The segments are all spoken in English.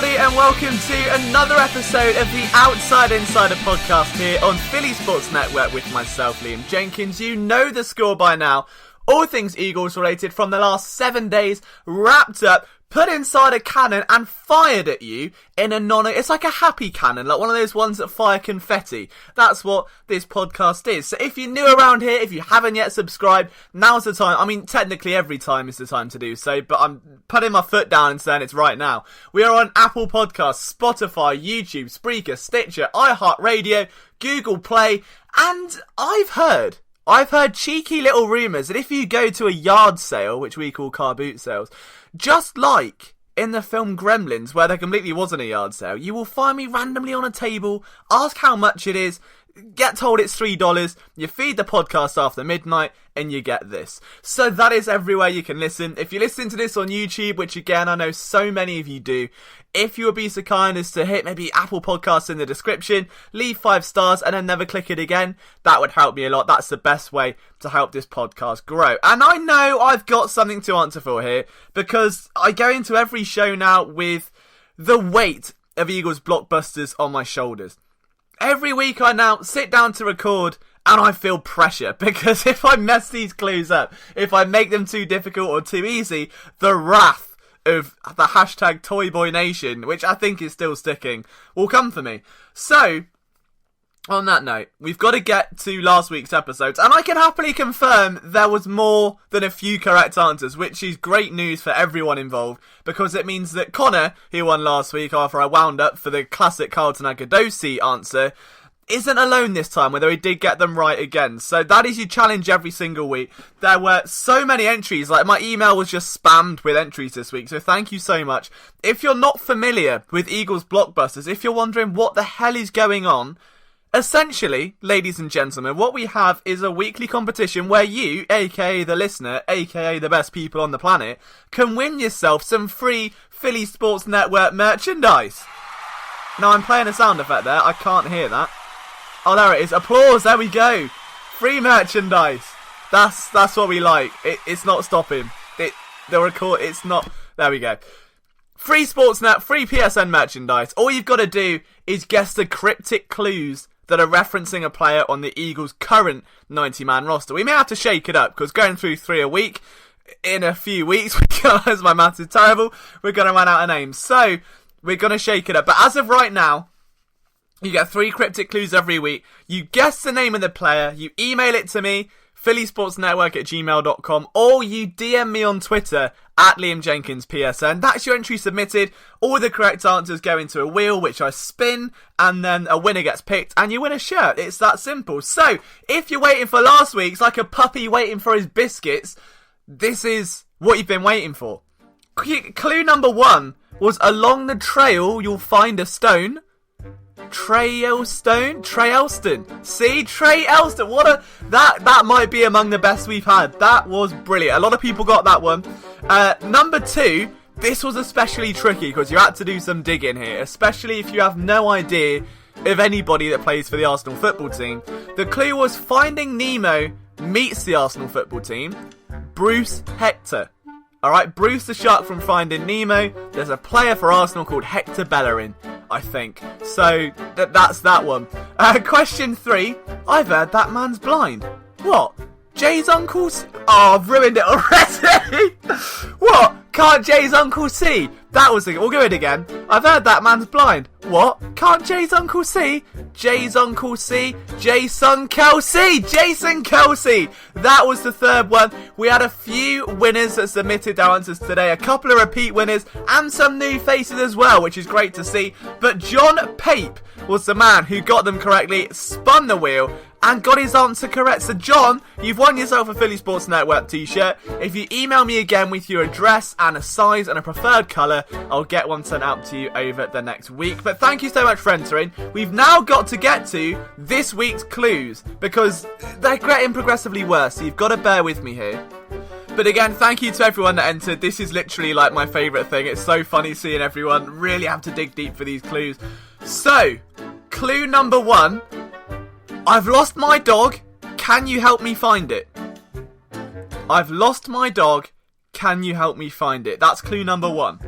everybody, and welcome to another episode of the Outside Insider podcast here on Philly Sports Network with myself, Liam Jenkins. You know the score by now. All things Eagles related from the last 7 days, wrapped up, put inside a cannon and fired at you in a it's like a happy cannon, like one of those ones that fire confetti. That's what this podcast is. So if you're new around here, if you haven't yet subscribed, now's the time. I mean, technically every time is the time to do so, but I'm putting my foot down and saying it's right now. We are on Apple Podcasts, Spotify, YouTube, Spreaker, Stitcher, iHeartRadio, Google Play, and I've heard cheeky little rumours that if you go to a yard sale, which we call car boot sales, just like in the film Gremlins, where there completely wasn't a yard sale, you will find me randomly on a table, ask how much it is, get told it's $3, you feed the podcast after midnight, and you get this. So that is everywhere you can listen. If you're listening to this on YouTube, which again, I know so many of you do, if you would be so kind as to hit maybe Apple Podcasts in the description, leave 5 stars, and then never click it again, that would help me a lot. That's the best way to help this podcast grow. And I know I've got something to answer for here, because I go into every show now with the weight of Eagles blockbusters on my shoulders. Every week I now sit down to record and I feel pressure, because if I mess these clues up, if I make them too difficult or too easy, the wrath of the hashtag Toyboy Nation, which I think is still sticking, will come for me. So, on that note, we've got to get to last week's episodes, and I can happily confirm there was more than a few correct answers, which is great news for everyone involved, because it means that Connor, who won last week after I wound up for the classic Carlton Agadosi answer, isn't alone this time, whether he did get them right again. So that is your challenge every single week. There were so many entries, like my email was just spammed with entries this week, so thank you so much. If you're not familiar with Eagles blockbusters, if you're wondering what the hell is going on, essentially, ladies and gentlemen, what we have is a weekly competition where you, aka the listener, aka the best people on the planet, can win yourself some free Philly Sports Network merchandise. Now, I'm playing a sound effect there, I can't hear that. Oh, there it is. Applause. There we go. Free merchandise. That's what we like. It's not stopping. It's not. There we go. Free Sportsnet, free PSN merchandise. All you've got to do is guess the cryptic clues that are referencing a player on the Eagles' current 90-man roster. We may have to shake it up, because going through 3 a week, in a few weeks, because my maths is terrible, we're going to run out of names. So, we're going to shake it up. But as of right now, you get 3 cryptic clues every week. You guess the name of the player. You email it to me, phillysportsnetwork@gmail.com, or you DM me on Twitter @LiamJenkinsPSN. That's your entry submitted. All the correct answers go into a wheel, which I spin, and then a winner gets picked, and you win a shirt. It's that simple. So, if you're waiting for last week's, like a puppy waiting for his biscuits, this is what you've been waiting for. Clue number 1 was, along the trail you'll find a stone. Trey Elston. See, Trey Elston. That might be among the best we've had. That was brilliant. A lot of people got that one. Number 2, this was especially tricky because you had to do some digging here, especially if you have no idea of anybody that plays for the Arsenal football team. The clue was Finding Nemo meets the Arsenal football team. Bruce Hector. Alright, Bruce the shark from Finding Nemo. There's a player for Arsenal called Hector Bellerin, I think. So, that's that one. Question 3. I've heard that man's blind. What? Jay's uncle... Oh, I've ruined it already. What? Can't Jay's uncle see? That was the... We'll go it again. I've heard that man's blind. What? Can't Jay's uncle see? Jay's uncle see? Jason Kelsey! Jason Kelsey! That was the 3rd one. We had a few winners that submitted their answers today. A couple of repeat winners and some new faces as well, which is great to see. But John Pape was the man who got them correctly, spun the wheel, and got his answer correct. So John, you've won yourself a Philly Sports Network t-shirt. If you email me again with your address and a size and a preferred colour, I'll get one sent out to you over the next week. But thank you so much for entering. We've now got to get to this week's clues, because they're getting progressively worse, so you've got to bear with me here. But again, thank you to everyone that entered. This is literally like my favourite thing. It's so funny seeing everyone really have to dig deep for these clues. So, clue number 1. I've lost my dog. Can you help me find it? I've lost my dog. Can you help me find it? That's clue number 1.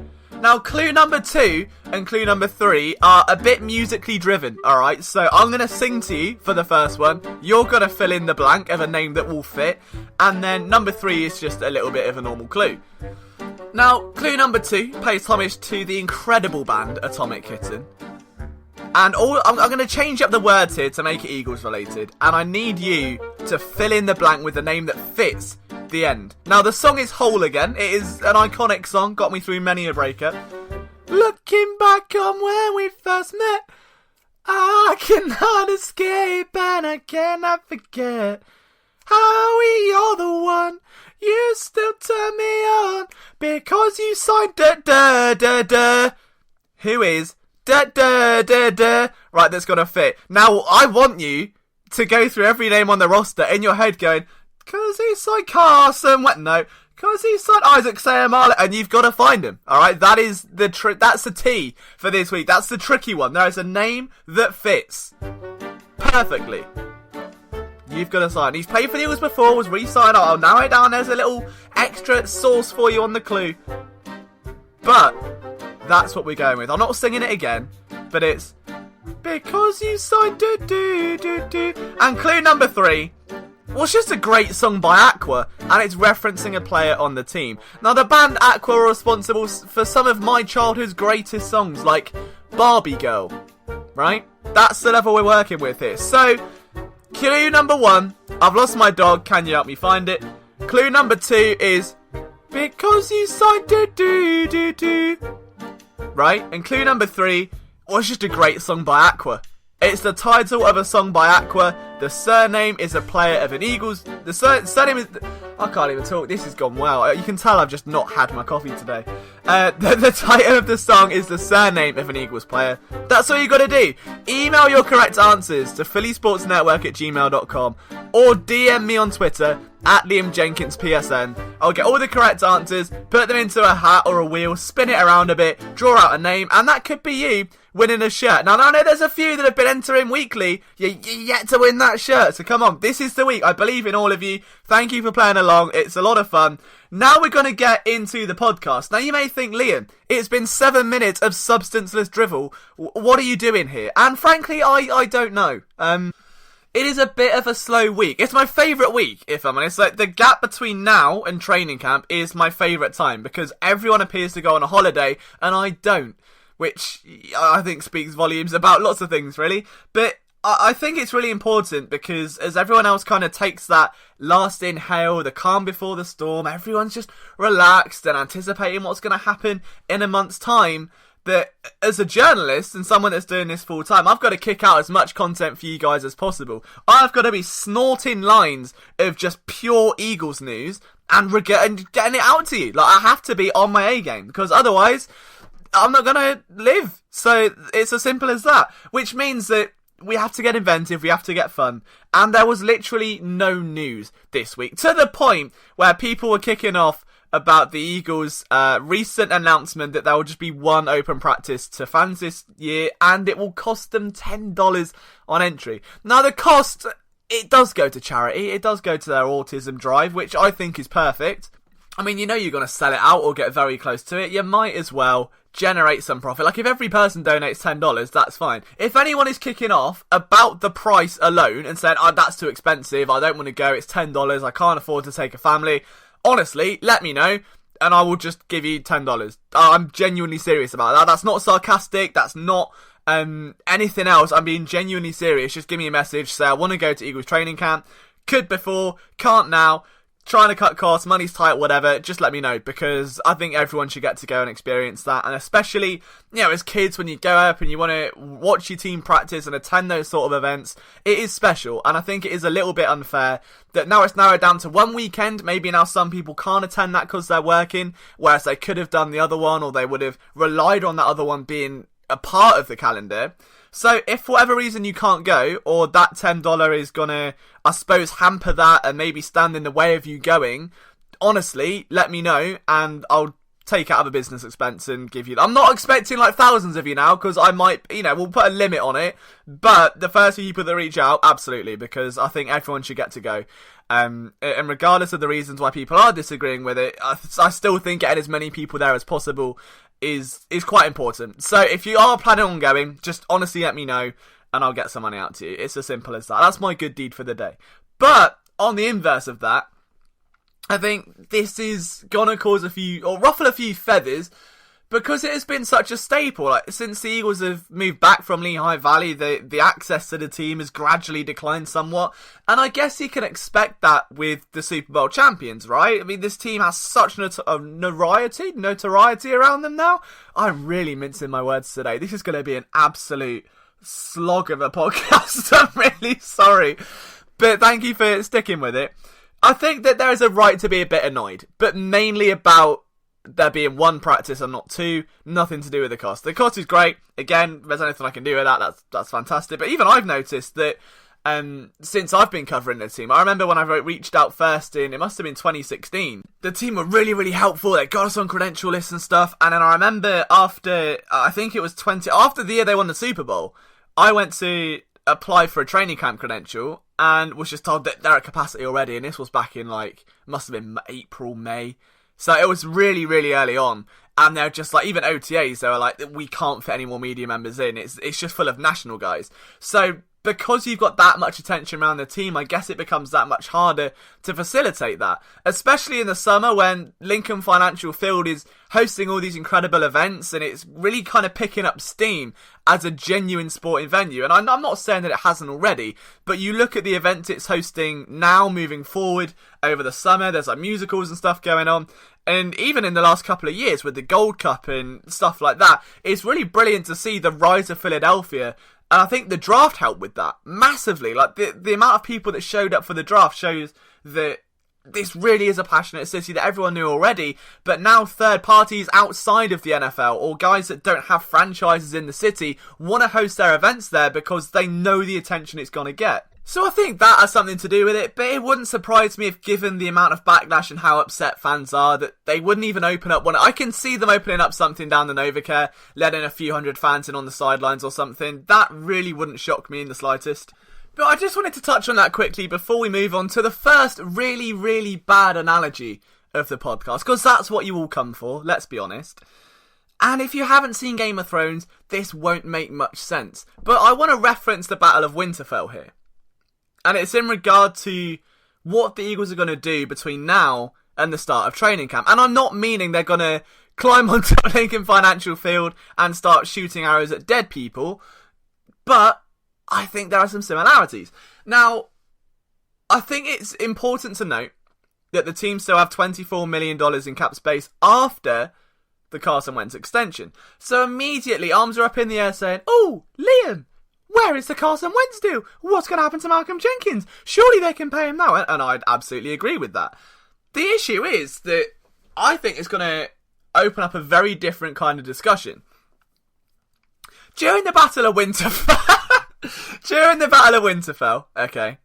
Now, clue number 2 and clue number 3 are a bit musically driven, alright? So I'm going to sing to you for the first one. You're going to fill in the blank of a name that will fit. And then number 3 is just a little bit of a normal clue. Now, clue number 2 pays homage to the incredible band Atomic Kitten. And I'm going to change up the words here to make it Eagles related. And I need you to fill in the blank with the name that fits the end. Now, the song is Whole Again. It is an iconic song, got me through many a breakup. Looking back on when we first met, I cannot escape and I cannot forget how we are the one. You still turn me on because you signed da-da-da-da. Who is da-da-da-da? Right, that's got to fit. Now, I want you to go through every name on the roster in your head going, cause he signed Carson, what? No, cause he signed Isaac Sayamala, and you've got to find him. Alright, that is the that's the T for this week. That's the tricky one. There is a name that fits perfectly. You've got to sign. He's played for the Eagles before, was re-signed. I'll narrow it down. There's a little extra sauce for you on the clue. But that's what we're going with. I'm not singing it again, but it's because you signed do-do-do-do. And clue number 3 was just a great song by Aqua, and it's referencing a player on the team. Now, the band Aqua are responsible for some of my childhood's greatest songs, like Barbie Girl, right? That's the level we're working with here. So, clue number 1, I've lost my dog, can you help me find it? Clue number 2 is because you signed do-do-do-do. Right? And clue number 3 was just a great song by Aqua. It's the title of a song by Aqua. The surname is a player of an Eagles. The surname is... I can't even talk. This has gone well. You can tell I've just not had my coffee today. The title of the song is the surname of an Eagles player. That's all you got to do. Email your correct answers to phillysportsnetwork@gmail.com or DM me on Twitter @LiamJenkinsPSN. I'll get all the correct answers, put them into a hat or a wheel, spin it around a bit, draw out a name, and that could be you winning a shirt. Now, I know there's a few that have been entering weekly. You're yet to win that shirt, so come on. This is the week. I believe in all of you. Thank you for playing along. It's a lot of fun. Now we're going to get into the podcast. Now, you may think, Liam, it's been 7 minutes of substanceless drivel. What are you doing here? And frankly, I don't know. It is a bit of a slow week. It's my favourite week, if I'm honest. Like, the gap between now and training camp is my favourite time because everyone appears to go on a holiday and I don't, which I think speaks volumes about lots of things, really. But I think it's really important because as everyone else kind of takes that last inhale, the calm before the storm, everyone's just relaxed and anticipating what's going to happen in a month's time. That as a journalist and someone that's doing this full time, I've got to kick out as much content for you guys as possible. I've got to be snorting lines of just pure Eagles news and getting it out to you. Like, I have to be on my A game because otherwise I'm not going to live. So it's as simple as that, which means that we have to get inventive, we have to get fun. And there was literally no news this week, to the point where people were kicking off about the Eagles' recent announcement that there will just be one open practice to fans this year, and it will cost them $10 on entry. Now, the cost, it does go to charity, it does go to their autism drive, which I think is perfect. I mean, you know you're going to sell it out or get very close to it, you might as well generate some profit. Like, if every person donates $10, that's fine. If anyone is kicking off about the price alone and saying, oh, that's too expensive, I don't want to go, it's $10, I can't afford to take a family, honestly, let me know, and I will just give you $10. I'm genuinely serious about that. That's not sarcastic, that's not anything else. I'm being genuinely serious. Just give me a message, say I want to go to Eagles training camp, could before, can't now, trying to cut costs, money's tight, whatever, just let me know, because I think everyone should get to go and experience that. And especially, you know, as kids, when you go up and you want to watch your team practice and attend those sort of events, it is special. And I think it is a little bit unfair that now it's narrowed down to one weekend. Maybe now some people can't attend that because they're working, whereas they could have done the other one, or they would have relied on that other one being a part of the calendar. So if for whatever reason you can't go, or that $10 is gonna, I suppose, hamper that and maybe stand in the way of you going, honestly, let me know and I'll take out of a business expense and give you. I'm not expecting like thousands of you now, because I might, you know, we'll put a limit on it, but the first few people that reach out, absolutely, because I think everyone should get to go. And regardless of the reasons why people are disagreeing with it, I still think getting as many people there as possible is quite important. So if you are planning on going, just honestly let me know and I'll get some money out to you. It's as simple as that. That's my good deed for the day. But on the inverse of that, I think this is gonna cause ruffle a few feathers, because it has been such a staple. Like, since the Eagles have moved back from Lehigh Valley, the access to the team has gradually declined somewhat. And I guess you can expect that with the Super Bowl champions, right? I mean, this team has such notoriety around them now. I'm really mincing my words today. This is going to be an absolute slog of a podcast. I'm really sorry. But thank you for sticking with it. I think that there is a right to be a bit annoyed, but mainly about there being one practice and not two. Nothing to do with the cost. The cost is great. Again, if there's anything I can do with that, that's fantastic. But even I've noticed that since I've been covering the team, I remember when I reached out first it must have been 2016, the team were really, really helpful. They got us on credential lists and stuff. And then I remember after the year they won the Super Bowl, I went to apply for a training camp credential and was just told that they're at capacity already. And this was back in must have been April, May. So it was really, really early on. And they're just even OTAs, they were like, we can't fit any more media members in. It's just full of national guys. So because you've got that much attention around the team, I guess it becomes that much harder to facilitate that. Especially in the summer when Lincoln Financial Field is hosting all these incredible events and it's really kind of picking up steam as a genuine sporting venue. And I'm not saying that it hasn't already, but you look at the events it's hosting now moving forward over the summer, there's musicals and stuff going on. And even in the last couple of years with the Gold Cup and stuff like that, it's really brilliant to see the rise of Philadelphia. And I think the draft helped with that massively. The amount of people that showed up for the draft shows that this really is a passionate city that everyone knew already. But now third parties outside of the NFL or guys that don't have franchises in the city want to host their events there because they know the attention it's going to get. So I think that has something to do with it, but it wouldn't surprise me if, given the amount of backlash and how upset fans are, that they wouldn't even open up one. I can see them opening up something down the Novacare, letting a few hundred fans in on the sidelines or something. That really wouldn't shock me in the slightest. But I just wanted to touch on that quickly before we move on to the first really, really bad analogy of the podcast, because that's what you all come for, let's be honest. And if you haven't seen Game of Thrones, this won't make much sense. But I want to reference the Battle of Winterfell here. And it's in regard to what the Eagles are going to do between now and the start of training camp. And I'm not meaning they're going to climb onto Lincoln Financial Field and start shooting arrows at dead people. But I think there are some similarities. Now, I think it's important to note that the team still have $24 million in cap space after the Carson Wentz extension. So immediately arms are up in the air saying, "Oh, Liam, where is the Carson Wentz deal? What's going to happen to Malcolm Jenkins? Surely they can pay him now." And I'd absolutely agree with that. The issue is that I think it's going to open up a very different kind of discussion. During the Battle of Winterfell, okay,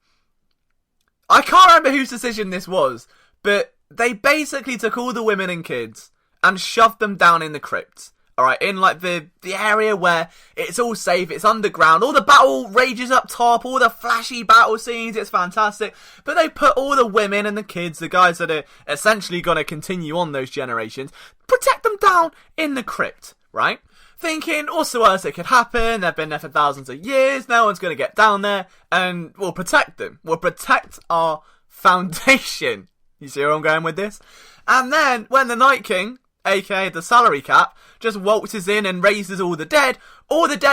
I can't remember whose decision this was, but they basically took all the women and kids and shoved them down in the crypt. Alright, in the area where it's all safe, it's underground, all the battle rages up top, all the flashy battle scenes, it's fantastic. But they put all the women and the kids, the guys that are essentially going to continue on those generations, protect them down in the crypt, right? Thinking, what's the worst that could happen? They've been there for thousands of years, no one's going to get down there, and we'll protect them. We'll protect our foundation. You see where I'm going with this? And then, when the Night King, aka the salary cap, just waltzes in and raises all the dead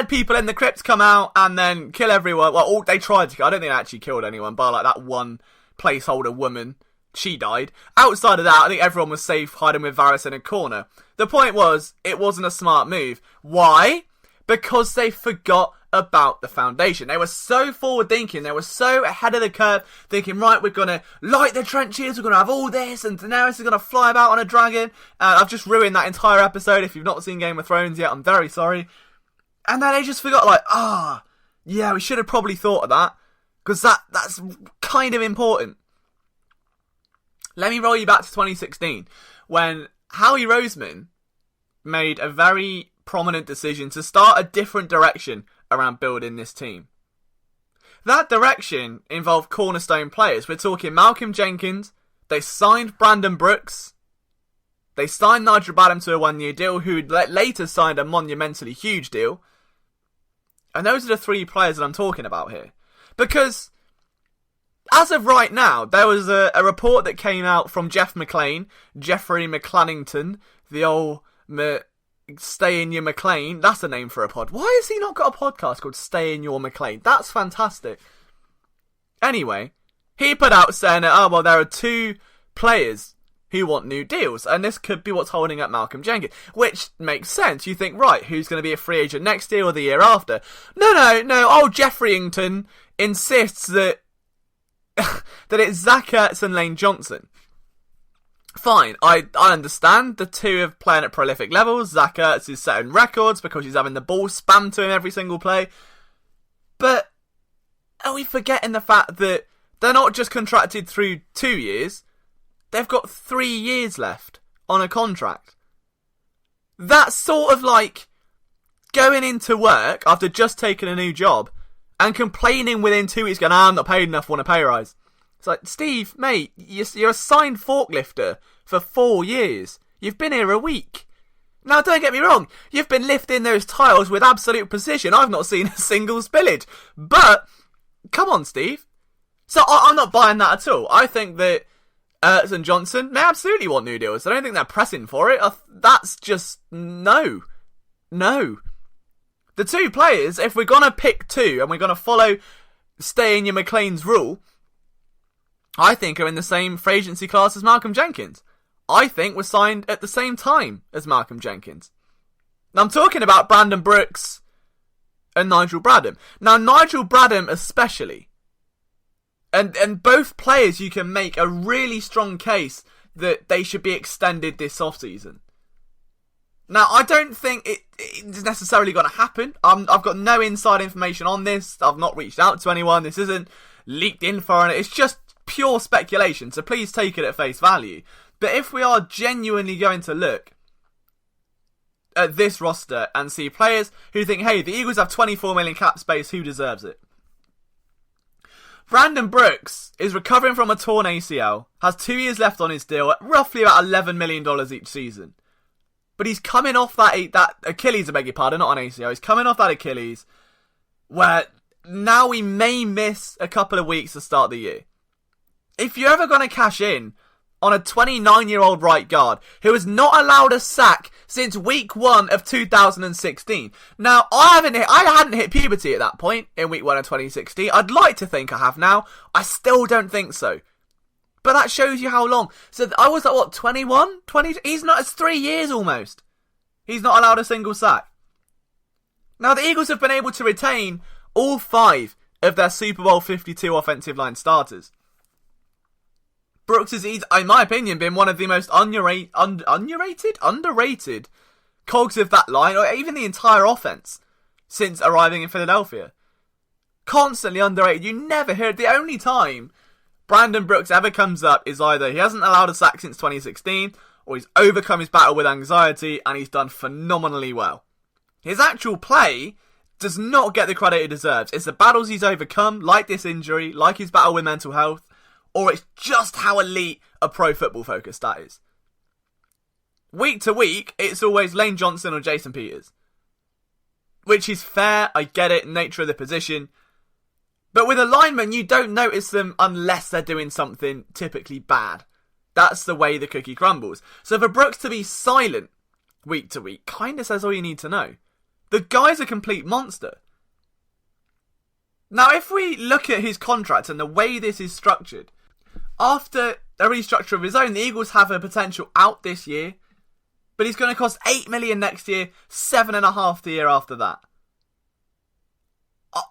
people in the crypt come out and then kill everyone. Well, they tried to kill. I don't think they actually killed anyone, but that one placeholder woman, she died. Outside of that, I think everyone was safe hiding with Varys in a corner. The point was, it wasn't a smart move. Why? Because they forgot about the foundation. They were so forward thinking, they were so ahead of the curve, thinking, right, we're going to light the trenches, we're going to have all this, and Daenerys is going to fly about on a dragon. I've just ruined that entire episode. If you've not seen Game of Thrones yet, I'm very sorry. And then they just forgot, yeah, we should have probably thought of that, because that's kind of important. Let me roll you back to 2016, when Howie Roseman made a very prominent decision to start a different direction around building this team. That direction involved cornerstone players. We're talking Malcolm Jenkins, they signed Brandon Brooks, They signed Nigel Bradham to a 1-year deal, who later signed a monumentally huge deal. And those are the 3 players that I'm talking about here. Because, as of right now, there was a report that came out from Jeffrey McClannington, the old Stay in Your McLean. That's a name for a pod. Why has he not got a podcast called Stay in Your McLean? That's fantastic. Anyway, he put out saying that, there are 2 players who want new deals, and this could be what's holding up Malcolm Jenkins, which makes sense. You think, right, who's going to be a free agent next year or the year after? No, old Jeffreyington insists that that it's Zach Ertz and Lane Johnson. Fine, I understand the 2 are playing at prolific levels. Zach Ertz is setting records because he's having the ball spammed to him every single play. But are we forgetting the fact that they're not just contracted through 2 years, they've got 3 years left on a contract. That's sort of like going into work after just taking a new job and complaining within 2 weeks, going, I'm not paid enough, want a pay rise. It's like, Steve, mate, you're a signed forklifter for 4 years. You've been here a week. Now, don't get me wrong, you've been lifting those tiles with absolute precision. I've not seen a single spillage. But, come on, Steve. So, I'm not buying that at all. I think that Ertz and Johnson may absolutely want new deals. I don't think they're pressing for it. That's just, no. The 2 players, if we're going to pick 2 and we're going to follow Stay in Your McLean's rule, I think are in the same free agency class as Malcolm Jenkins. I think were signed at the same time as Malcolm Jenkins. Now, I'm talking about Brandon Brooks and Nigel Bradham. Now, Nigel Bradham especially, and both players, you can make a really strong case that they should be extended this offseason. Now, I don't think it's necessarily going to happen. I've got no inside information on this. I've not reached out to anyone. This isn't leaked info on it. It's just pure speculation, so please take it at face value. But if we are genuinely going to look at this roster and see players who think, hey, the Eagles have 24 million cap space, who deserves it? Brandon Brooks is recovering from a torn ACL, has 2 years left on his deal at roughly about $11 million each season. But he's coming off that Achilles, I beg your pardon, not an ACL. He's coming off that Achilles where now we may miss a couple of weeks to start the year. If you're ever going to cash in on a 29-year-old right guard who has not allowed a sack since week 1 of 2016. Now, I hadn't hit puberty at that point in week 1 of 2016. I'd like to think I have now. I still don't think so. But that shows you how long. So I was like, 21? 20? It's 3 years almost. He's not allowed a single sack. Now, the Eagles have been able to retain all 5 of their Super Bowl 52 offensive line starters. Brooks has, in my opinion, been one of the most underrated cogs of that line, or even the entire offense, since arriving in Philadelphia. Constantly underrated. You never hear it. The only time Brandon Brooks ever comes up is either he hasn't allowed a sack since 2016, or he's overcome his battle with anxiety, and he's done phenomenally well. His actual play does not get the credit it deserves. It's the battles he's overcome, like this injury, like his battle with mental health, or it's just how elite a pro football focus that is. Week to week, it's always Lane Johnson or Jason Peters. Which is fair, I get it, nature of the position. But with a lineman, you don't notice them unless they're doing something typically bad. That's the way the cookie crumbles. So for Brooks to be silent week to week kind of says all you need to know. The guy's a complete monster. Now, if we look at his contract and the way this is structured, after a restructure of his own, the Eagles have a potential out this year, but he's going to cost $8 million next year, $7.5 million the year after that.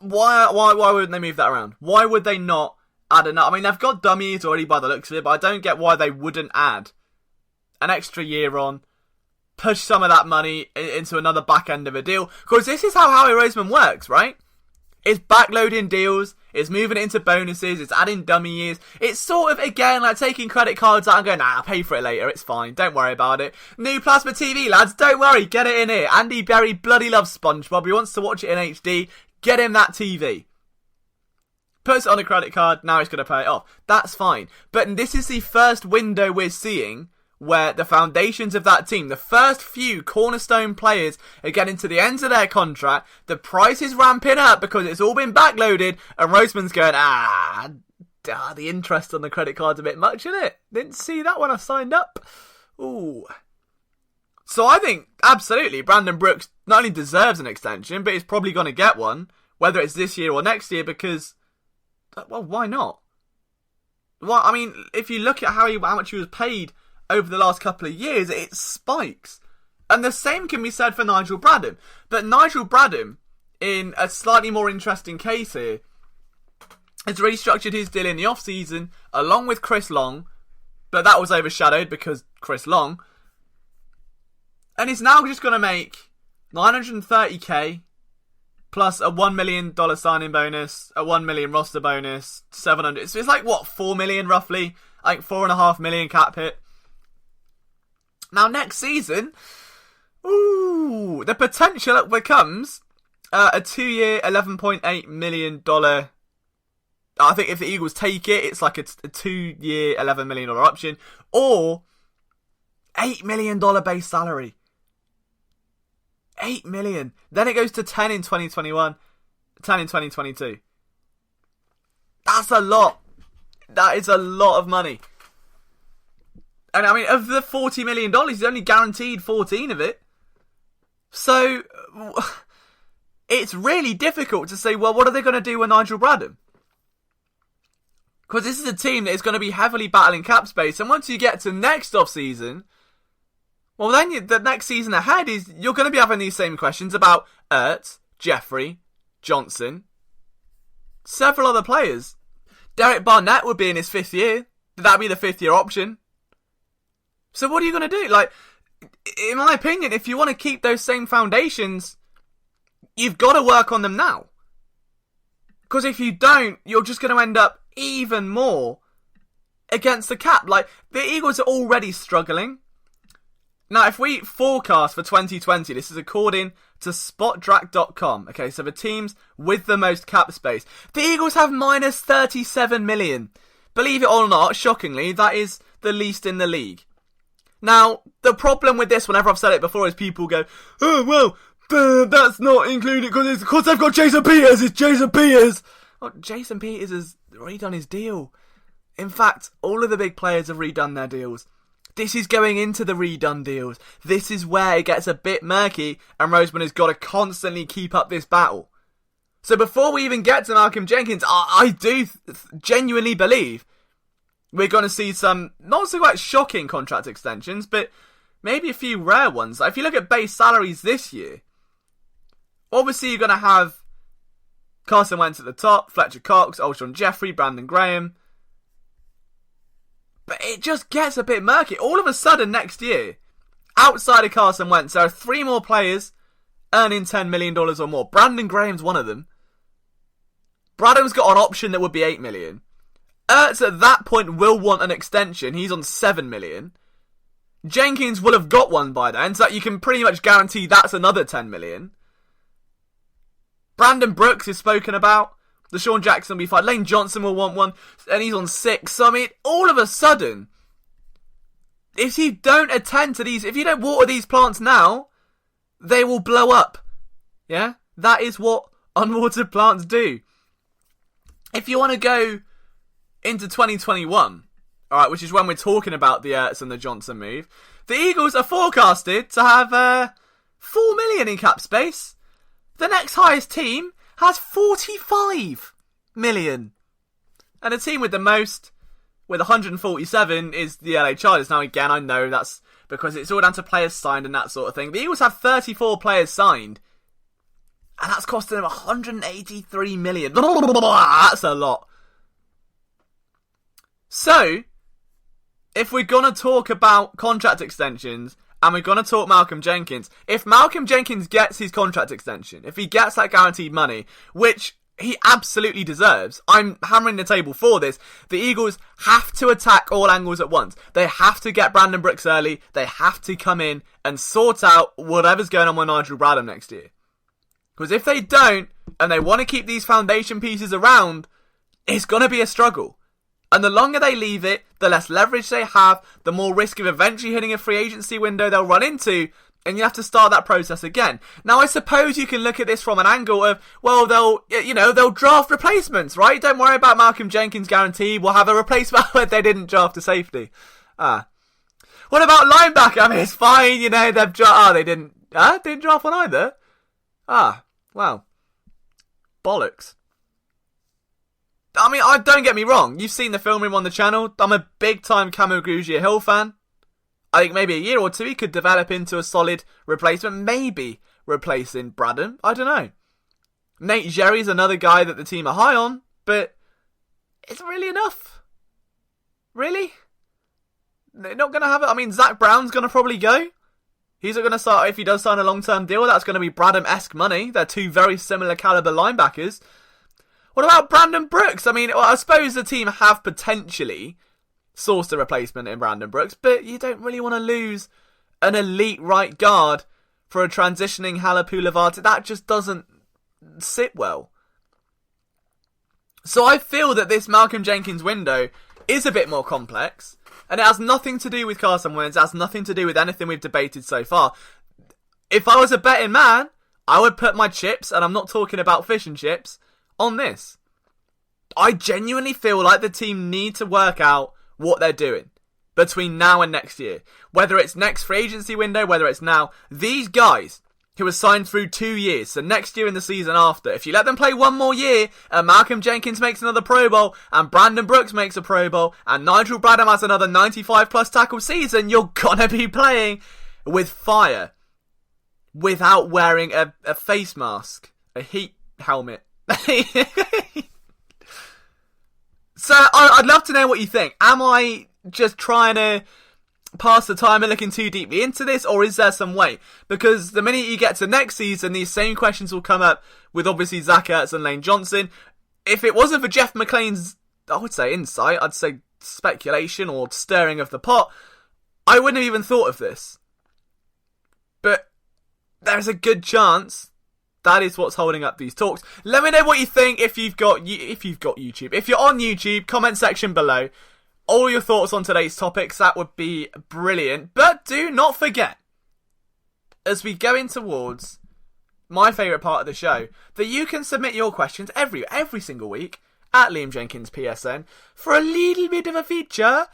Why wouldn't they move that around? Why would they not add enough? I mean, they've got dummies already by the looks of it, but I don't get why they wouldn't add an extra year on, push some of that money into another back end of a deal. Because this is how Howie Roseman works, right? It's backloading deals, it's moving it into bonuses, it's adding dummy years. It's sort of, again, like taking credit cards out and going, I'll pay for it later, it's fine, don't worry about it. New plasma TV, lads, don't worry, get it in here. Andy Berry bloody loves SpongeBob, he wants to watch it in HD, get him that TV. Puts it on a credit card, now he's going to pay it off. That's fine. But this is the first window we're seeing where the foundations of that team, the first few cornerstone players, are getting to the ends of their contract, the price is ramping up because it's all been backloaded, and Roseman's going, the interest on the credit card's a bit much, isn't it? Didn't see that when I signed up. Ooh. So I think, absolutely, Brandon Brooks not only deserves an extension, but he's probably going to get one, whether it's this year or next year, because, well, why not? Well, I mean, if you look at how much he was paid over the last couple of years, it spikes. And the same can be said for Nigel Bradham. But Nigel Bradham, in a slightly more interesting case here, has restructured his deal in the off-season, along with Chris Long, but that was overshadowed because Chris Long, and he's now just going to make $930k plus a $1 million signing bonus, a $1 million roster bonus, 700. So it's like, what, $4 million roughly? Like $4.5 million cap hit. Now next season, the potential becomes a 2-year, $11.8 million. I think if the Eagles take it, it's like a 2-year, $11 million option, or $8 million base salary. $8 million. Then it goes to 10 in 2021, 10 in 2022. That's a lot. That is a lot of money. And I mean, of the $40 million, he's only guaranteed 14 of it. So, it's really difficult to say, well, what are they going to do with Nigel Bradham? Because this is a team that is going to be heavily battling cap space. And once you get to next off-season, well, then the next season ahead is you're going to be having these same questions about Ertz, Jeffrey, Johnson, several other players. Derek Barnett would be in his 5th year. Would that be the 5th year option? So what are you going to do? Like, in my opinion, if you want to keep those same foundations, you've got to work on them now. Because if you don't, you're just going to end up even more against the cap. Like, the Eagles are already struggling. Now, if we forecast for 2020, this is according to spotdrack.com. Okay, so the teams with the most cap space. The Eagles have minus 37 million. Believe it or not, shockingly, that is the least in the league. Now, the problem with this, whenever I've said it before, is people go, oh, well, that's not included because they've got Jason Peters. It's Jason Peters. Oh, Jason Peters has redone his deal. In fact, all of the big players have redone their deals. This is going into the redone deals. This is where it gets a bit murky, and Roseman has got to constantly keep up this battle. So before we even get to Malcolm Jenkins, I do genuinely believe we're going to see some, not so quite shocking contract extensions, but maybe a few rare ones. Like if you look at base salaries this year, obviously you're going to have Carson Wentz at the top, Fletcher Cox, Alshon Jeffrey, Brandon Graham. But it just gets a bit murky. All of a sudden next year, outside of Carson Wentz, there are 3 more players earning $10 million or more. Brandon Graham's one of them. Bradham's got an option that would be $8 million. Ertz at that point will want an extension. He's on $7 million. Jenkins will have got one by then, so you can pretty much guarantee that's another $10 million. Brandon Brooks is spoken about. Deshaun Jackson will be fine. Lane Johnson will want one, and he's on 6. So, I mean, all of a sudden, if you don't attend to these, if you don't water these plants now, they will blow up. Yeah? That is what unwatered plants do. If you want to go into 2021, alright, which is when we're talking about the Ertz and the Johnson move, the Eagles are forecasted to have $4 million in cap space. The next highest team has $45 million. And the team with the most, with 147, is the LA Chargers. Now again, I know that's because it's all down to players signed and that sort of thing. The Eagles have 34 players signed, and that's costing them $183 million. That's a lot. So, if we're going to talk about contract extensions, and we're going to talk Malcolm Jenkins, if Malcolm Jenkins gets his contract extension, if he gets that guaranteed money, which he absolutely deserves, I'm hammering the table for this, the Eagles have to attack all angles at once. They have to get Brandon Brooks early. They have to come in and sort out whatever's going on with Nigel Bradham next year. Because if they don't, and they want to keep these foundation pieces around, it's going to be a struggle. And the longer they leave it, the less leverage they have, the more risk of eventually hitting a free agency window they'll run into, and you have to start that process again. Now, I suppose you can look at this from an angle of, well, they'll draft replacements, right? Don't worry about Malcolm Jenkins' guarantee. We'll have a replacement if they didn't draft a safety. What about linebacker? I mean, it's fine, they didn't draft one either. Well, bollocks. I mean, don't get me wrong. You've seen the film room on the channel. I'm a big-time Camu Grugier-Hill fan. I think maybe a year or two he could develop into a solid replacement. Maybe replacing Bradham. I don't know. Nate Jerry's another guy that the team are high on. But is it really enough? Really? They're not going to have it. I mean, Zach Brown's going to probably go. He's going to start, if he does sign a long-term deal, that's going to be Bradham-esque money. They're two very similar caliber linebackers. What about Brandon Brooks? I mean, I suppose the team have potentially sourced a replacement in Brandon Brooks, but you don't really want to lose an elite right guard for a transitioning Halapoulivaati. That just doesn't sit well. So I feel that this Malcolm Jenkins window is a bit more complex, and it has nothing to do with Carson Wentz. It has nothing to do with anything we've debated so far. If I was a betting man, I would put my chips, and I'm not talking about fish and chips, on this. I genuinely feel like the team need to work out what they're doing between now and next year. Whether it's next free agency window, whether it's now. These guys who are signed through 2 years, so next year and the season after, if you let them play one more year, and Malcolm Jenkins makes another Pro Bowl, and Brandon Brooks makes a Pro Bowl, and Nigel Bradham has another 95 plus tackle season, you're gonna be playing with fire. Without wearing a face mask. A heat helmet. So I'd love to know what you think. Am I just trying to pass the time and looking too deeply into this, or is there some way? Because the minute you get to next season, these same questions will come up with obviously Zach Ertz and Lane Johnson. If it wasn't for Jeff McClain's, I would say insight, I'd say speculation or stirring of the pot, I wouldn't have even thought of this. But there's a good chance that is what's holding up these talks. Let me know what you think if you've got YouTube. If you're on YouTube, comment section below. All your thoughts on today's topics, that would be brilliant. But do not forget, as we go in towards my favourite part of the show, that you can submit your questions every single week at Liam Jenkins PSN for a little bit of a feature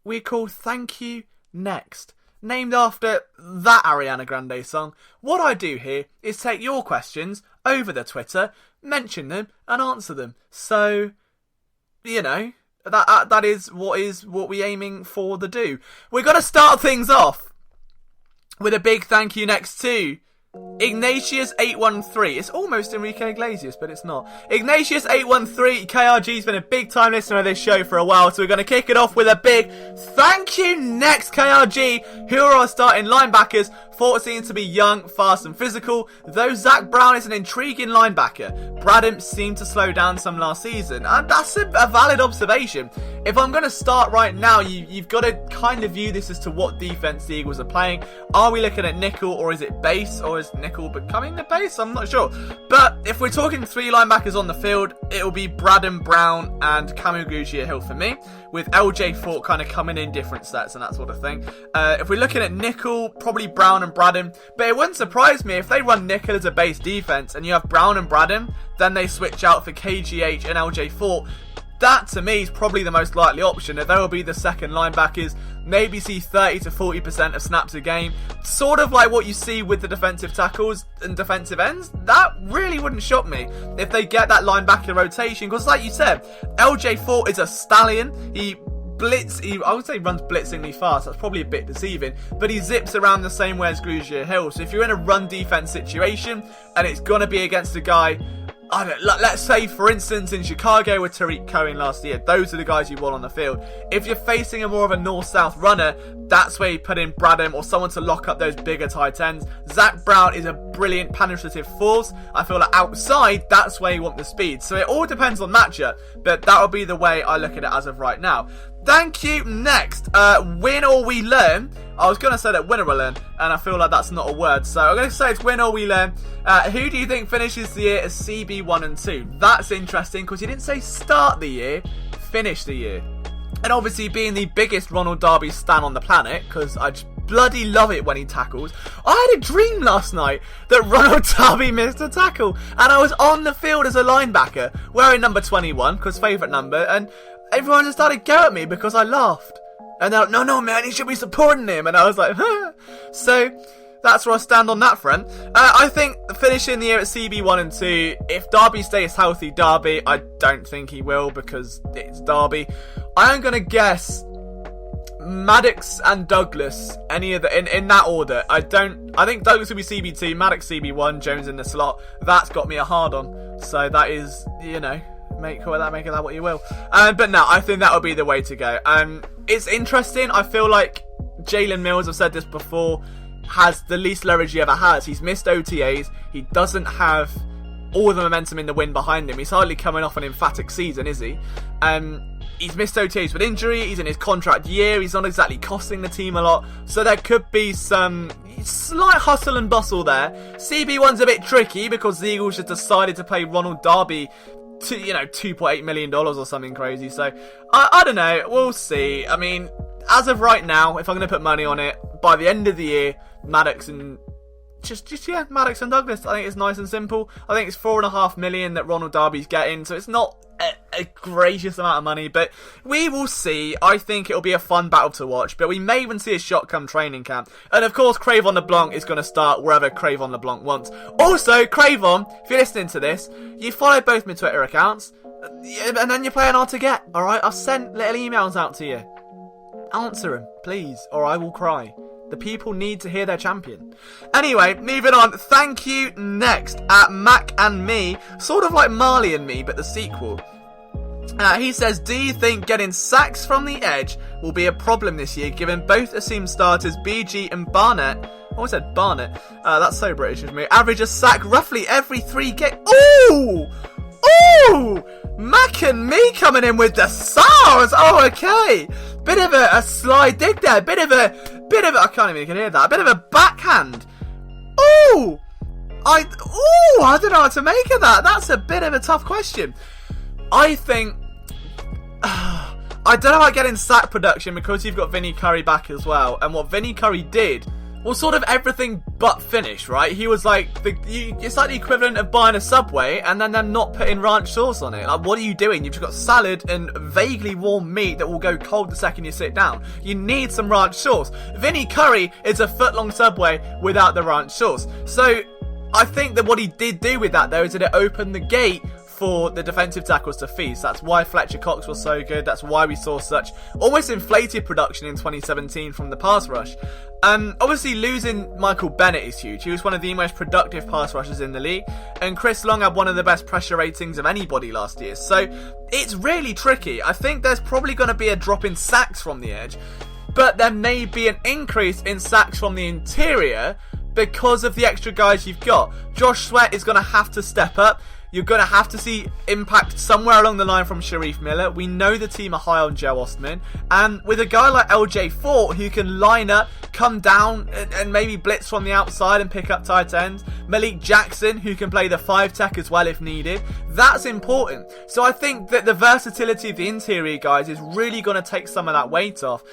we call Thank You Next. Named after that Ariana Grande song. What I do here is take your questions over the Twitter, mention them, and answer them. So, that is what we're aiming for to do. We're going to start things off with a big thank you next to Ignatius813. It's almost Enrique Iglesias, but it's not. Ignatius813, KRG's been a big time listener of this show for a while, so we're going to kick it off with a big thank you next, KRG. Who are our starting linebackers? Thought seems to be young, fast and physical, though Zach Brown is an intriguing linebacker. Bradham seemed to slow down some last season, and that's a valid observation. If I'm going to start right now, you've got to kind of view this as to what defense the Eagles are playing. Are we looking at nickel, or is it base, or is nickel becoming the base? I'm not sure. But if we're talking three linebackers on the field, it'll be Bradham, Brown, and Camu Grugier-Hill for me, with LJ Fort kind of coming in different sets and that sort of thing. If we're looking at nickel, probably Brown and Bradham, but it wouldn't surprise me if they run nickel as a base defense and you have Brown and Bradham, then they switch out for KGH and LJ Fort. That to me is probably the most likely option. If they will be the second linebackers, maybe see 30 to 40% of snaps a game, sort of like what you see with the defensive tackles and defensive ends. That really wouldn't shock me if they get that linebacker rotation, because like you said, LJ Fort is a stallion. I would say runs blitzingly fast. That's probably a bit deceiving, but he zips around the same way as Grugier-Hill. So if you're in a run defense situation and it's going to be against a guy, let's say for instance in Chicago with Tariq Cohen last year, those are the guys you want on the field. If you're facing a more of a north-south runner, that's where you put in Bradham or someone to lock up those bigger tight ends. Zach Brown is a brilliant penetrative force. I feel like outside, that's where you want the speed. So it all depends on matchup, but that'll be the way I look at it as of right now. Thank you. Next, win or we learn. I was going to say that win or we learn, and I feel like that's not a word, so I'm going to say it's win or we learn. Who do you think finishes the year as CB1 and 2? That's interesting, because you didn't say start the year, finish the year. And obviously being the biggest Ronald Darby stan on the planet, because I just bloody love it when he tackles. I had a dream last night that Ronald Darby missed a tackle, and I was on the field as a linebacker, wearing number 21, because favourite number, and everyone just started going at me because I laughed. And they're like, no man, you should be supporting him. And I was like, huh. So that's where I stand on that front. I think finishing the year at CB 1 and 2, if Derby stays healthy, Derby, I don't think he will because it's Derby. I am going to guess Maddox and Douglas, any of the in that order. I think Douglas will be CB2, Maddox CB1, Jones in the slot. That's got me a hard on. So that is, make that what you will. But no, I think that would be the way to go. It's interesting. I feel like Jalen Mills, I've said this before, has the least leverage he ever has. He's missed OTAs. He doesn't have all the momentum in the win behind him. He's hardly coming off an emphatic season, is he? He's missed OTAs with injury. He's in his contract year. He's not exactly costing the team a lot. So there could be some slight hustle and bustle there. CB1's a bit tricky because the Eagles just decided to pay Ronald Darby to, $2.8 million or something crazy. So I don't know. We'll see. I mean, as of right now, if I'm going to put money on it, by the end of the year, Maddox and Maddox and Douglas. I think it's nice and simple. I think it's $4.5 million that Ronald Darby's getting, so it's not a gracious amount of money, but we will see. I think it'll be a fun battle to watch, but we may even see a shot come training camp. And of course, Cravon LeBlanc is going to start wherever Cravon LeBlanc wants. Also, Cravon, if you're listening to this, you follow both my Twitter accounts, and then you're playing hard to get, alright? I've sent little emails out to you. Answer them, please, or I will cry. The people need to hear their champion. Anyway, moving on. Thank you next at Mac and Me. Sort of like Marley and Me, but the sequel. He says, do you think getting sacks from the edge will be a problem this year, given both assumed starters BG and Barnett? I always said Barnett. That's so British of me. Average a sack roughly every 3 games. Ooh! Ooh! Mac and Me coming in with the SARS! Oh, okay. Bit of a sly dig there. Bit of a, I can't even hear that. A bit of a backhand. Ooh! I don't know what to make of that. That's a bit of a tough question. I think, I don't know about getting sack production because you've got Vinnie Curry back as well. And what Vinnie Curry did was sort of everything but finish, right? He was like, it's like the equivalent of buying a Subway and then them not putting ranch sauce on it. Like, what are you doing? You've just got salad and vaguely warm meat that will go cold the second you sit down. You need some ranch sauce. Vinnie Curry is a foot-long Subway without the ranch sauce. So I think that what he did do with that, though, is that it opened the gate for the defensive tackles to feast. That's why Fletcher Cox was so good. That's why we saw such almost inflated production in 2017 from the pass rush. Obviously losing Michael Bennett is huge. He was one of the most productive pass rushers in the league, and Chris Long had one of the best pressure ratings of anybody last year. So it's really tricky. I think there's probably going to be a drop in sacks from the edge, but there may be an increase in sacks from the interior because of the extra guys you've got. Josh Sweat is going to have to step up. You're going to have to see impact somewhere along the line from Sharif Miller. We know the team are high on Joe Ostman. And with a guy like LJ Fort who can line up, come down and maybe blitz from the outside and pick up tight ends. Malik Jackson who can play the 5-tech as well if needed. That's important. So I think that the versatility of the interior guys is really going to take some of that weight off.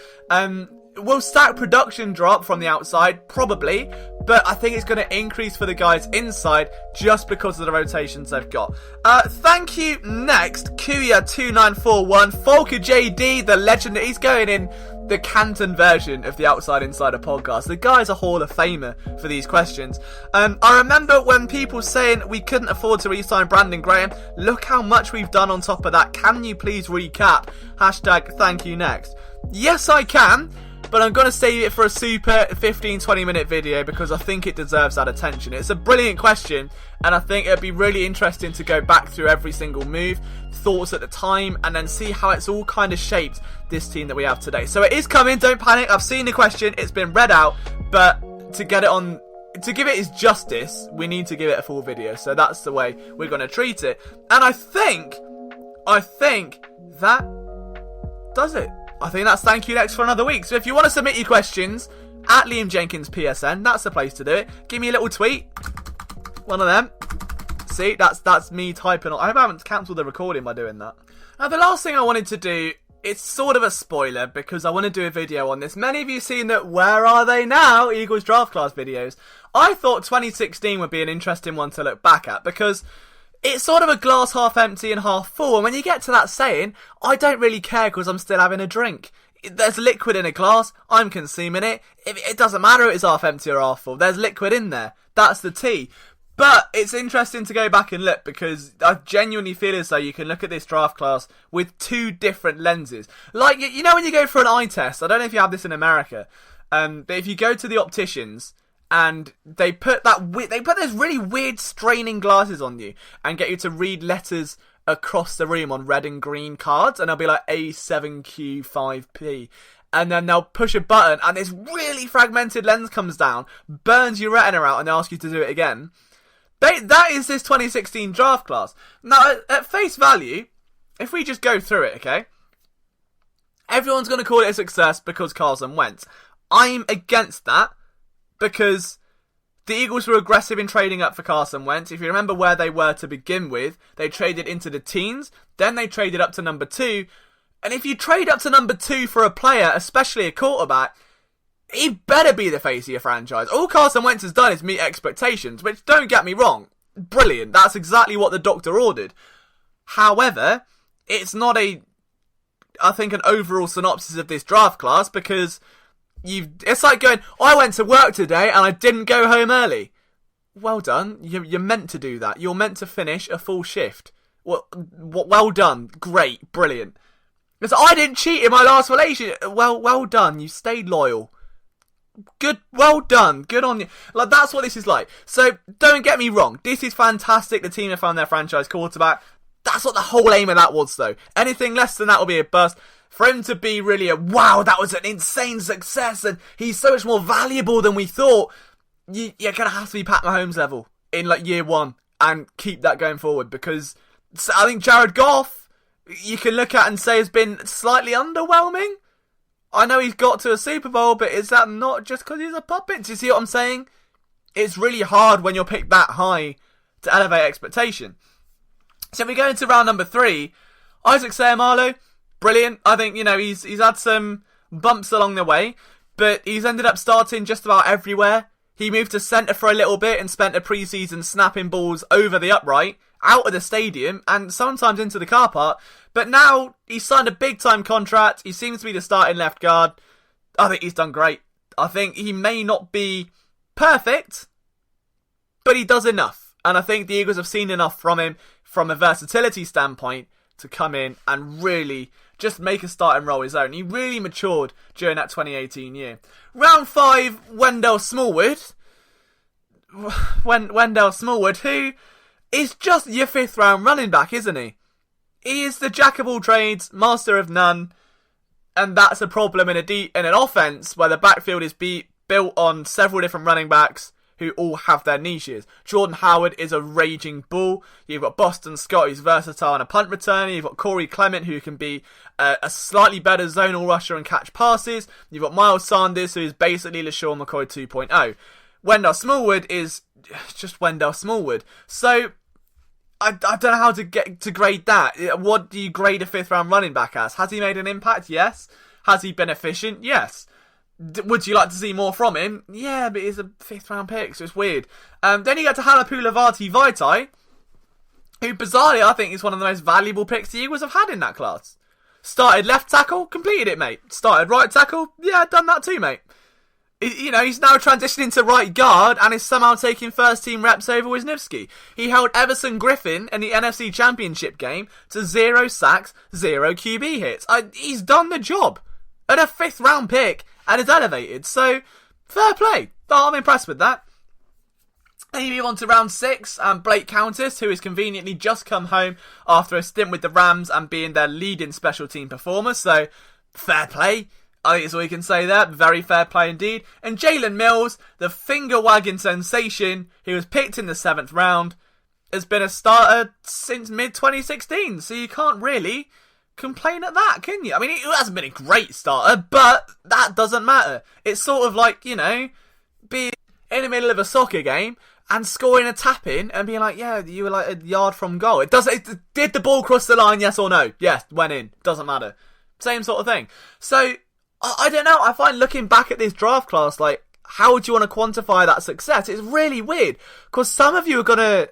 Will stack production drop from the outside? Probably. But I think it's going to increase for the guys inside just because of the rotations they've got. Thank you. Next, Kuya2941. Folker JD, the legend. He's going in the Canton version of the Outside Insider podcast. The guy's a Hall of Famer for these questions. I remember when people saying we couldn't afford to re-sign Brandon Graham. Look how much we've done on top of that. Can you please recap? Hashtag thank you next. Yes, I can. But I'm going to save it for a super 15-20 minute video because I think it deserves that attention. It's a brilliant question, and I think it'd be really interesting to go back through every single move, thoughts at the time, and then see how it's all kind of shaped this team that we have today. So it is coming, don't panic. I've seen the question, it's been read out, but to get it on, to give it its justice, we need to give it a full video. So that's the way we're going to treat it. And I think that does it. I think that's thank you next for another week. So if you want to submit your questions at Liam Jenkins PSN, that's the place to do it. Give me a little tweet, one of them. See, that's me typing. I hope I haven't cancelled the recording by doing that. Now, the last thing I wanted to do, it's sort of a spoiler because I want to do a video on this. Many of you seen that Where Are They Now? Eagles draft class videos. I thought 2016 would be an interesting one to look back at because it's sort of a glass half empty and half full. And when you get to that saying, I don't really care because I'm still having a drink. There's liquid in a glass, I'm consuming it. It doesn't matter if it's half empty or half full. There's liquid in there. That's the tea. But it's interesting to go back and look because I genuinely feel as though you can look at this draft class with two different lenses. Like, you know when you go for an eye test, I don't know if you have this in America, but if you go to the opticians and they put those really weird straining glasses on you and get you to read letters across the room on red and green cards, and they'll be like A7Q5P. And then they'll push a button and this really fragmented lens comes down, burns your retina out and they ask you to do it again. That is this 2016 draft class. Now, at face value, if we just go through it, okay? Everyone's going to call it a success because Carson Wentz. I'm against that because the Eagles were aggressive in trading up for Carson Wentz. If you remember where they were to begin with, they traded into the teens, then they traded up to number 2. And if you trade up to number 2 for a player, especially a quarterback, he better be the face of your franchise. All Carson Wentz has done is meet expectations, which, don't get me wrong, brilliant. That's exactly what the doctor ordered. However, it's not an overall synopsis of this draft class because it's like going, I went to work today and I didn't go home early. Well done. You're meant to do that. You're meant to finish a full shift. Well done. Great. Brilliant. Because I didn't cheat in my last relationship. Well done. You stayed loyal. Good, well done. Good on you. Like, that's what this is like. So, don't get me wrong. This is fantastic. The team have found their franchise quarterback. That's what the whole aim of that was, though. Anything less than that will be a bust. For him to be really wow, that was an insane success, and he's so much more valuable than we thought, you're going to have to be Pat Mahomes level in, like, year one and keep that going forward. Because I think Jared Goff, you can look at and say has been slightly underwhelming. I know he's got to a Super Bowl, but is that not just because he's a puppet? Do you see what I'm saying? It's really hard when you're picked that high to elevate expectation. So if we go into round number 3, Isaac Seumalo, brilliant. I think, he's had some bumps along the way, but he's ended up starting just about everywhere. He moved to centre for a little bit and spent a pre-season snapping balls over the upright, out of the stadium, and sometimes into the car park. But now he's signed a big-time contract. He seems to be the starting left guard. I think he's done great. I think he may not be perfect, but he does enough. And I think the Eagles have seen enough from him, from a versatility standpoint, to come in and really just make a starting role his own. He really matured during that 2018 year. Round 5, Wendell Smallwood. Wendell Smallwood, who is just your 5th round running back, isn't he? He is the jack of all trades, master of none, and that's a problem in an offense where the backfield is built on several different running backs who all have their niches. Jordan Howard is a raging bull. You've got Boston Scott, who's versatile and a punt returner. You've got Corey Clement, who can be a slightly better zonal rusher and catch passes. You've got Miles Sanders, who is basically LaShawn McCoy 2.0. Wendell Smallwood is just Wendell Smallwood. So I don't know how to grade that. What do you grade a 5th round running back as? Has he made an impact? Yes. Has he been efficient? Yes. Would you like to see more from him? Yeah, but he's a 5th round pick, so it's weird. Then you get to Halapoulivaati Vaitai, who bizarrely I think is one of the most valuable picks the Eagles have had in that class. Started left tackle, completed it, mate. Started right tackle, yeah, done that too, mate. He's now transitioning to right guard and is somehow taking first team reps over Wisniewski. He held Everson Griffin in the NFC Championship game to 0 sacks, 0 QB hits. He's done the job. And a 5th round pick and is elevated. So, fair play. I'm impressed with that. Then you move on to round 6 and Blake Countess, who has conveniently just come home after a stint with the Rams and being their leading special team performer. So, fair play. I think that's all you can say there. Very fair play indeed. And Jalen Mills, the finger-wagging sensation, who was picked in the 7th round, has been a starter since mid-2016. So you can't really complain at that, can you? I mean, it hasn't been a great starter, but that doesn't matter. It's sort of like, being in the middle of a soccer game and scoring a tap-in and being like, yeah, you were like a yard from goal. Did the ball cross the line, yes or no? Yes, went in. Doesn't matter. Same sort of thing. So, I don't know. I find looking back at this draft class, like, how would you want to quantify that success? It's really weird. Because some of you are going to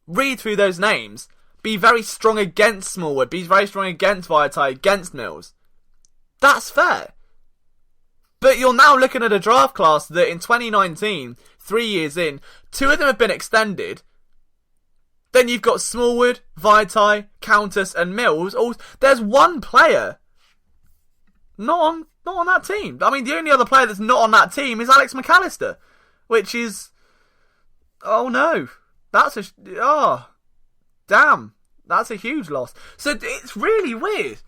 read through those names, be very strong against Smallwood, be very strong against Vaitai, against Mills. That's fair. But you're now looking at a draft class that in 2019, 3 years in, 2 of them have been extended. Then you've got Smallwood, Vaitai, Countess and Mills. There's one player not on that team. I mean, the only other player that's not on that team is Alex McAllister. Which is... oh no. Damn. That's a huge loss. So it's really weird.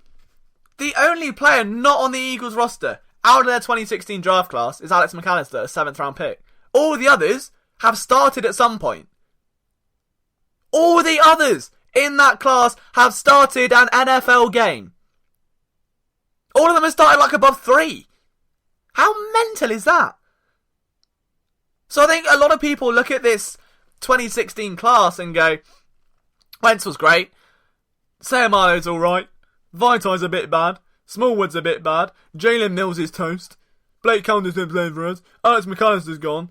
The only player not on the Eagles roster out of their 2016 draft class is Alex McAllister, a 7th round pick. All the others have started at some point. All the others in that class have started an NFL game. All of them have started like above 3. How mental is that? So I think a lot of people look at this 2016 class and go, Wentz was great, Sayamalo's alright, Vaitai's a bit bad, Smallwood's a bit bad, Jalen Mills is toast, Blake Countess is playing for us, Alex McAllister's gone.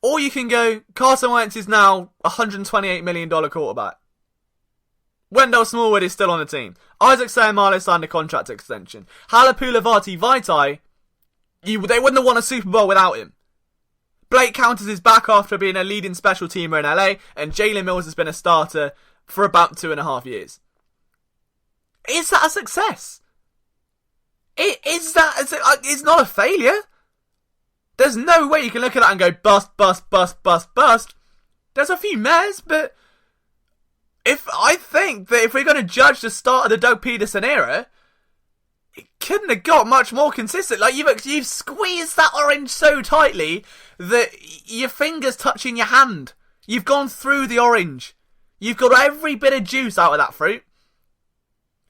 Or you can go, Carson Wentz is now a $128 million quarterback. Wendell Smallwood is still on the team. Isaac Sayamalo signed a contract extension. Halapulavati Vaitai, they wouldn't have won a Super Bowl without him. Blake Countess is back after being a leading special teamer in LA, and Jalen Mills has been a starter for about 2.5 years. Is that a success? It's not a failure. There's no way you can look at that and go bust, bust, bust, bust, bust. There's a few mares, but I think that if we're going to judge the start of the Doug Peterson era, it couldn't have got much more consistent. Like, you've squeezed that orange so tightly that your finger's touching your hand. You've gone through the orange. You've got every bit of juice out of that fruit.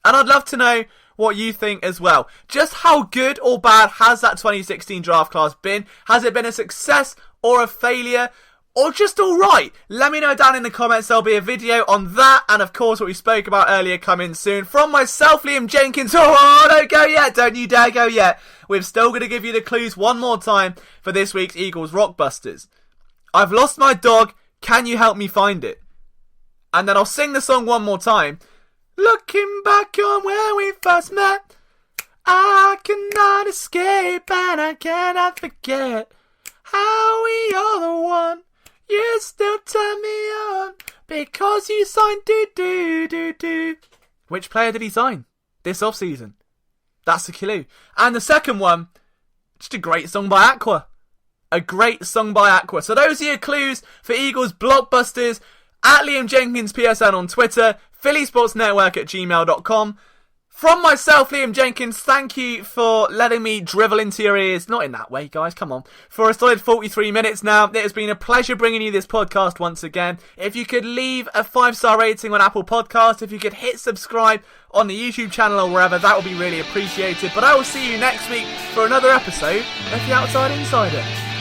And I'd love to know what you think as well. Just how good or bad has that 2016 draft class been? Has it been a success or a failure? Or just alright? Let me know down in the comments. There'll be a video on that. And of course what we spoke about earlier coming soon. From myself, Liam Jenkins. Oh, don't go yet. Don't you dare go yet. We're still going to give you the clues one more time for this week's Eagles Rockbusters. I've lost my dog. Can you help me find it? And then I'll sing the song one more time. Looking back on where we first met, I cannot escape and I cannot forget how we are the one. You still turn me on because you signed do. Which player did he sign this offseason? That's the clue. And the second one, just a great song by Aqua. A great song by Aqua. So those are your clues for Eagles Blockbusters. At Liam Jenkins PSN on Twitter, phillysportsnetwork@gmail.com. From myself, Liam Jenkins, thank you for letting me drivel into your ears. Not in that way, guys, come on. For a solid 43 minutes now. It has been a pleasure bringing you this podcast once again. If you could leave a 5-star rating on Apple Podcasts, if you could hit subscribe on the YouTube channel or wherever, that would be really appreciated. But I will see you next week for another episode of The Outside Insider.